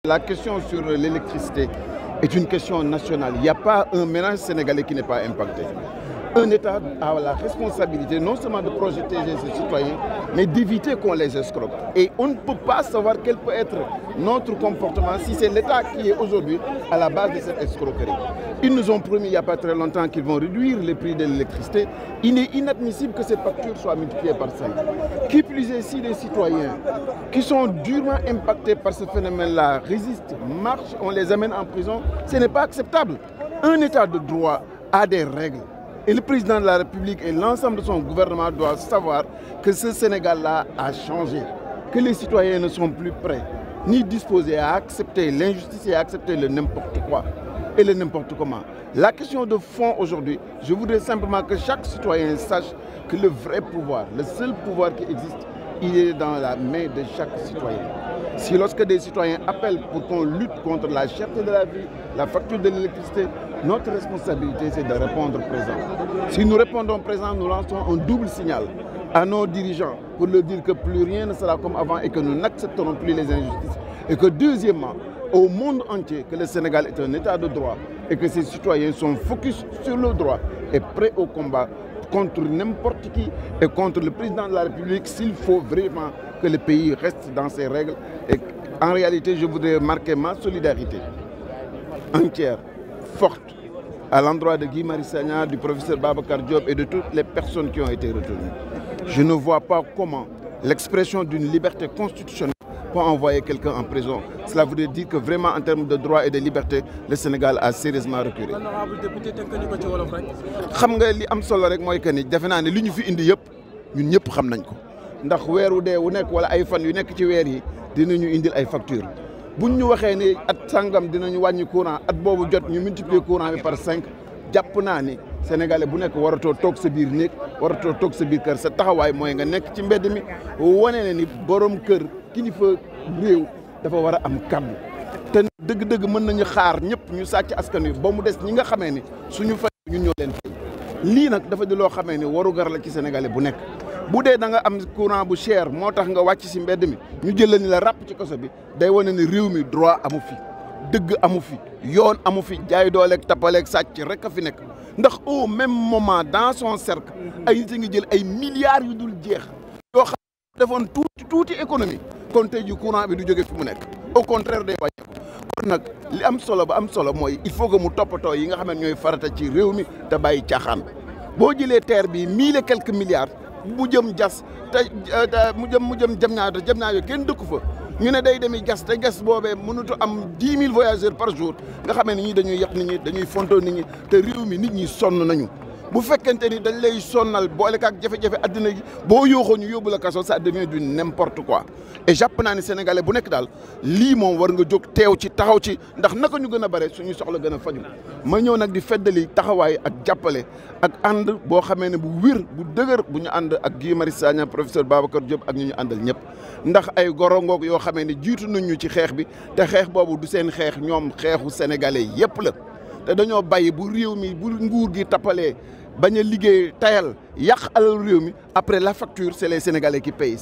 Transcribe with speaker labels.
Speaker 1: La question sur l'électricité est une question nationale. Il n'y a pas un ménage sénégalais qui n'est pas impacté. Un État a la responsabilité non seulement de protéger ses citoyens, mais d'éviter qu'on les escroque. Et on ne peut pas savoir quel peut être notre comportement si c'est l'État qui est aujourd'hui à la base de cette escroquerie. Ils nous ont promis il n'y a pas très longtemps qu'ils vont réduire les prix de l'électricité. Il est inadmissible que cette facture soit multipliée par 5. Qui plus est, si les citoyens qui sont durement impactés par ce phénomène-là résistent, marchent, on les amène en prison, ce n'est pas acceptable. Un État de droit a des règles. Et le président de la République et l'ensemble de son gouvernement doivent savoir que ce Sénégal-là a changé, que les citoyens ne sont plus prêts, ni disposés à accepter l'injustice et à accepter le n'importe quoi et le n'importe comment. La question de fond aujourd'hui, je voudrais simplement que chaque citoyen sache que le vrai pouvoir, le seul pouvoir qui existe, il est dans la main de chaque citoyen. Si lorsque des citoyens appellent pour qu'on lutte contre la cherté de la vie, la facture de l'électricité, notre responsabilité c'est de répondre présent. Si nous répondons présent, nous lançons un double signal à nos dirigeants pour leur dire que plus rien ne sera comme avant et que nous n'accepterons plus les injustices. Et que deuxièmement, au monde entier, que le Sénégal est un État de droit et que ses citoyens sont focus sur le droit et prêts au combat contre n'importe qui et contre le président de la République s'il faut vraiment que le pays reste dans ses règles. Et en réalité, je voudrais marquer ma solidarité entière, forte, à l'endroit de Guy Marius Sagna, du professeur Babacar Diop et de toutes les personnes qui ont été retenues. Je ne vois pas comment l'expression d'une liberté constitutionnelle peut envoyer quelqu'un en prison. Cela voudrait dire que vraiment en termes de droit et de liberté, le Sénégal a sérieusement reculé. xam nga li am solo rek mooy que ni defe naa ne li ñu fi indi yëpp ñun ñëpp xam nañ ko ndax weer wu dee wu nekk wala ay fan yu nekk ci weer yi dinañu indil ay facture buñ ñu waxee ni at sangam dinañu wàññi courant at boobu jot ñu multiplier courant bi par 5 jàpp naa ni sénégalais bu nekk waratoo toog sa biir néeg waratoo toog sa biir kër sa taxawaay mooy nga nekk ci mbedd mi wane ne ni borom kër kilifa réew dafa war a am kàddu te dëgg-dëgg mën nañu xaar ñëpp ñu sàcc askan wi ba mu des ñi nga xamee ni suñu fay ñun ñoo leen fay lii nag dafa di loo xamee ni waru gar la ci sénégalais bu nekk bu dee da nga am courant bu cher moo tax nga wàcc si mbedd mi ñu jël la ni la ràpp ci kaso bi day wane ni réew mi droit amu fi dëgg amu fi yoon amu fi jaay dooleeg tappaleeg sàcc rek a fi nekk ndax au même moment dans son cercle ay nit a ngi jël ay milliards yu dul jeex yoo xam defoon tuuti économie kon tey ji courant bi du jóge fi mu nekk au contraire day wàññeeku kon nag li am solo ba am solo mooy il faut que mu toppatoo yi nga xam ne ñooy farata ci réew mi te bàyyi caaxaan boo jëlee terre bi 1000 et quelques milliards mu jëm jas te mu jëm jam ñaayo kenn dëkku fa ñu ne day demi gas te gas boobee mënutu am 10 000 voyageurs par jour nga xamee ni ñi dañuy yàq nit ñi dañuy fontoo nit ñi te réew mi nit ñi sonn nañu bu fekkente ni dañ lay sonnal boole ak jafe-jafe addina gi boo yooxoo ñu yóbbu la kaso ça devient du n'importe quoi et jàpp naa ni sénégalais bu nekk daal lii moom war nga jóg teew ci taxaw ci ndax naka ñu gën a bare suñu soxla gën a faju ma ñëw nag di feddali taxawaay ak jàppale ak ànd boo xamee ne bu wér bu dëgër bu ñu ànd ak Guy Marius Sagna professeur Babacar Diop ak ñu àndal ñëpp ndax ay gorongoog yoo xamee ne jiitu nañ ñu ci xeex bi te xeex boobu du seen xeex ñoom xeexu sénégalais yëpp la te dañoo bàyyi bu réew mi bu nguur gi tappalee bañ a liggéey tayal yàq alal réew mi après la facture c'est les Sénégalais qui payent.